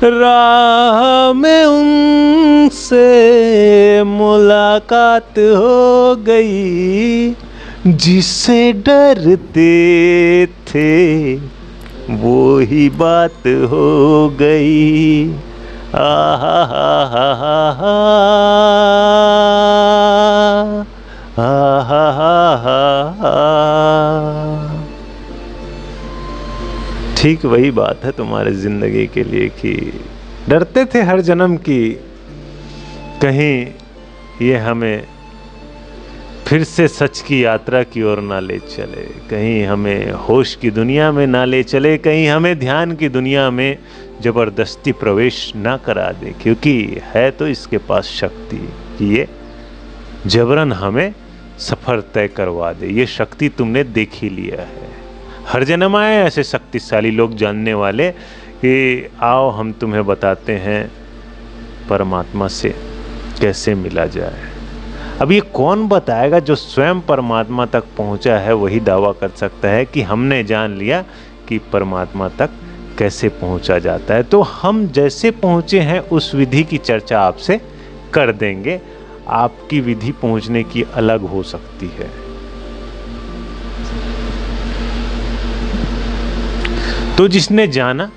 राह में उनसे मुलाकात हो गई, जिससे डरते थे वो ही बात हो गई। आहा हा हा हा हा, आहा हा हा हा। ठीक वही बात है तुम्हारे जिंदगी के लिए कि डरते थे हर जन्म की, कहीं ये हमें फिर से सच की यात्रा की ओर ना ले चले, कहीं हमें होश की दुनिया में ना ले चले, कहीं हमें ध्यान की दुनिया में जबरदस्ती प्रवेश ना करा दे, क्योंकि है तो इसके पास शक्ति कि ये जबरन हमें सफर तय करवा दे। ये शक्ति तुमने देख ही लिया है। हर जन्म आए ऐसे शक्तिशाली लोग जानने वाले कि आओ हम तुम्हें बताते हैं परमात्मा से कैसे मिला जाए। अब ये कौन बताएगा? जो स्वयं परमात्मा तक पहुंचा है वही दावा कर सकता है कि हमने जान लिया कि परमात्मा तक कैसे पहुंचा जाता है। तो हम जैसे पहुंचे हैं उस विधि की चर्चा आपसे कर देंगे। आपकी विधि पहुंचने की अलग हो सकती है। तो जिसने जाना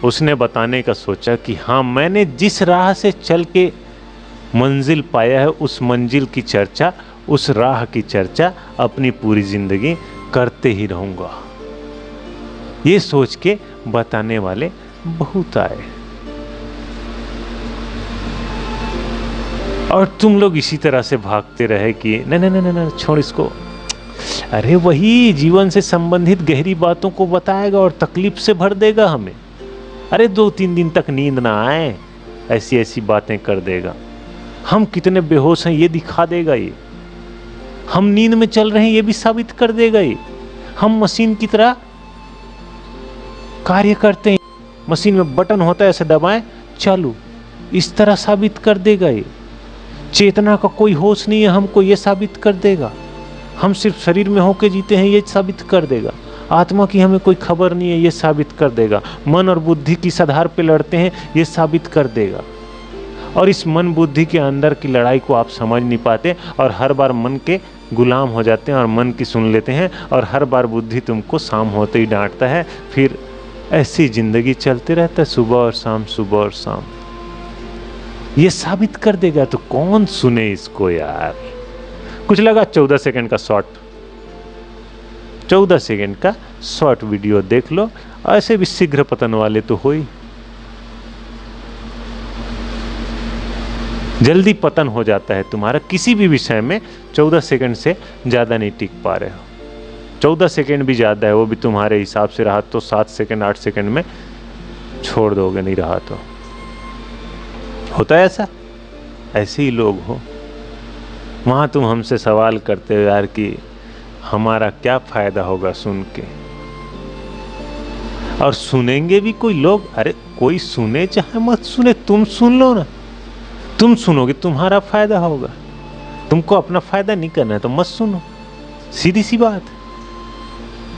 उसने बताने का सोचा कि हाँ, मैंने जिस राह से चल के मंजिल पाया है उस मंजिल की चर्चा, उस राह की चर्चा अपनी पूरी जिंदगी करते ही रहूंगा। ये सोच के बताने वाले बहुत आए और तुम लोग इसी तरह से भागते रहे कि नहीं नहीं नहीं नहीं छोड़ इसको। अरे वही जीवन से संबंधित गहरी बातों को बताएगा और तकलीफ से भर देगा हमें। अरे 2-3 दिन तक नींद ना आए ऐसी ऐसी बातें कर देगा। हम कितने बेहोश हैं ये दिखा देगा ये। हम नींद में चल रहे हैं ये भी साबित कर देगा ये। हम मशीन की तरह कार्य करते हैं, मशीन में बटन होता है ऐसे दबाएं चालू, इस तरह साबित कर देगा ये। चेतना का कोई होश नहीं है हमको, ये साबित कर देगा। हम सिर्फ शरीर में होके जीते हैं ये साबित कर देगा। आत्मा की हमें कोई खबर नहीं है ये साबित कर देगा। मन और बुद्धि किस आधार पे लड़ते हैं ये साबित कर देगा। और इस मन बुद्धि के अंदर की लड़ाई को आप समझ नहीं पाते और हर बार मन के गुलाम हो जाते हैं और मन की सुन लेते हैं और हर बार बुद्धि तुमको शाम होते ही डांटता है। फिर ऐसी जिंदगी चलते रहता है, सुबह और शाम, सुबह और शाम। ये साबित कर देगा तो कौन सुने इसको यार। कुछ लगा 14 सेकंड का शॉर्ट, 14 सेकंड का शॉर्ट वीडियो देख लो। ऐसे भी शीघ्र पतन वाले तो हो ही, जल्दी पतन हो जाता है तुम्हारा किसी भी विषय में। 14 सेकंड से ज्यादा नहीं टिक पा रहे हो। 14 सेकंड भी ज्यादा है, वो भी तुम्हारे हिसाब से रहा तो 7 सेकंड 8 सेकंड में छोड़ दोगे, नहीं रहा तो। होता है ऐसा, ऐसे ही लोग हो। वहां तुम हमसे सवाल करते हो यार कि हमारा क्या फायदा होगा सुन के, और सुनेंगे भी कोई लोग। अरे कोई सुने चाहे मत सुने, तुम सुन लो ना। तुम सुनोगे तुम्हारा फायदा होगा। तुमको अपना फायदा नहीं करना है तो मत सुनो, सीधी सी बात।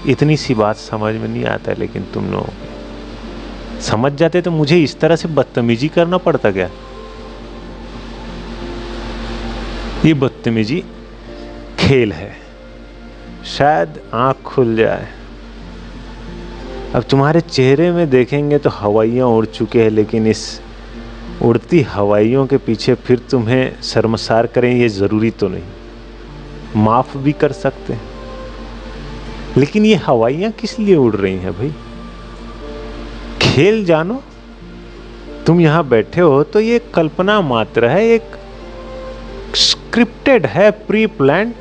इतनी सी बात समझ में नहीं आता है, लेकिन तुम लोग समझ जाते तो मुझे इस तरह से बदतमीजी करना पड़ता क्या? ये बदतमीजी खेल है, शायद आंख खुल जाए। अब तुम्हारे चेहरे में देखेंगे तो हवाइयां उड़ चुके हैं, लेकिन इस उड़ती हवाइयों के पीछे फिर तुम्हें शर्मसार करें ये जरूरी तो नहीं। माफ भी कर सकते हैं, लेकिन ये हवाइयां किस लिए उड़ रही हैं भाई? खेल जानो। तुम यहां बैठे हो तो ये कल्पना मात्र है, एक स्क्रिप्टेड है, प्री प्लान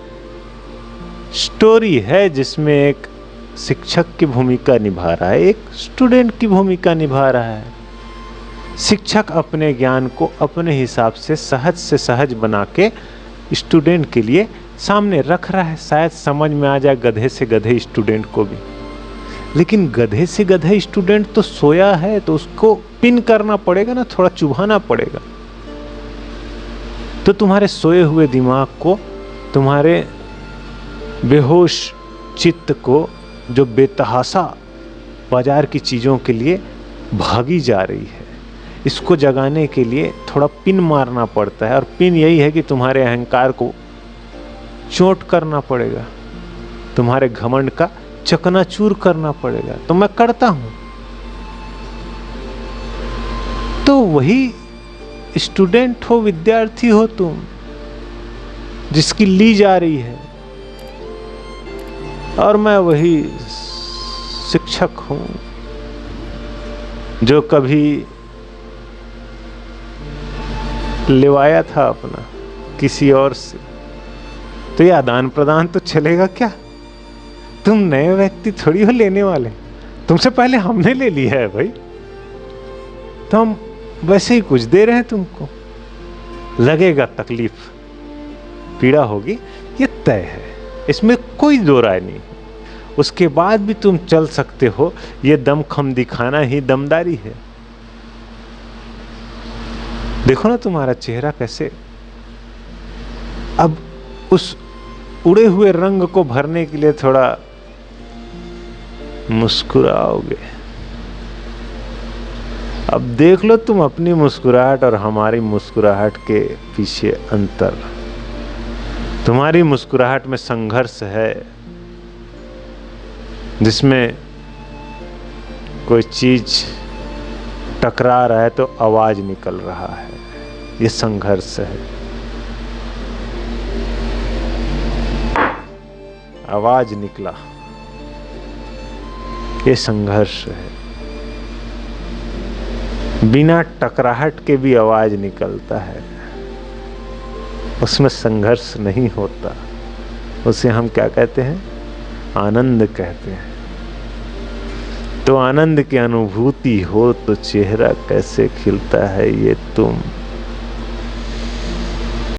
स्टोरी है जिसमें एक शिक्षक की भूमिका निभा रहा है, एक स्टूडेंट की भूमिका निभा रहा है। शिक्षक अपने ज्ञान को अपने हिसाब से सहज बना के स्टूडेंट के लिए सामने रख रहा है। शायद समझ में आ जाए गधे से गधे स्टूडेंट को भी, लेकिन गधे से गधे स्टूडेंट तो सोया है, तो उसको पिन करना पड़ेगा ना, थोड़ा चुभाना पड़ेगा। तो तुम्हारे सोए हुए दिमाग को, तुम्हारे बेहोश चित्त को, जो बेतहाशा बाजार की चीजों के लिए भागी जा रही है, इसको जगाने के लिए थोड़ा पिन मारना पड़ता है, और पिन यही है कि तुम्हारे अहंकार को चोट करना पड़ेगा, तुम्हारे घमंड का चकनाचूर करना पड़ेगा। तो मैं करता हूं। तो वही स्टूडेंट हो, विद्यार्थी हो तुम, जिसकी ली जा रही है, और मैं वही शिक्षक हूं जो कभी लिवाया था अपना किसी और से। तो ये आदान प्रदान तो चलेगा क्या? तुम नए व्यक्ति थोड़ी हो लेने वाले, तुमसे पहले हमने ले लिया है भाई, तो हम वैसे ही कुछ दे रहे हैं तुमको। लगेगा तकलीफ, पीड़ा होगी, ये तय है, इसमें कोई दो राय नहीं। उसके बाद भी तुम चल सकते हो, ये दमखम दिखाना ही दमदारी है। देखो ना तुम्हारा चेहरा कैसे, अब उस उड़े हुए रंग को भरने के लिए थोड़ा मुस्कुराओगे। अब देख लो तुम अपनी मुस्कुराहट और हमारी मुस्कुराहट के पीछे अंतर। तुम्हारी मुस्कुराहट में संघर्ष है, जिसमें कोई चीज टकरा रहा है तो आवाज निकल रहा है, ये संघर्ष है। आवाज निकला, ये संघर्ष है। बिना टकराहट के भी आवाज निकलता है, उसमें संघर्ष नहीं होता। उसे हम क्या कहते हैं? आनंद कहते हैं। तो आनंद की अनुभूति हो तो चेहरा कैसे खिलता है, ये तुम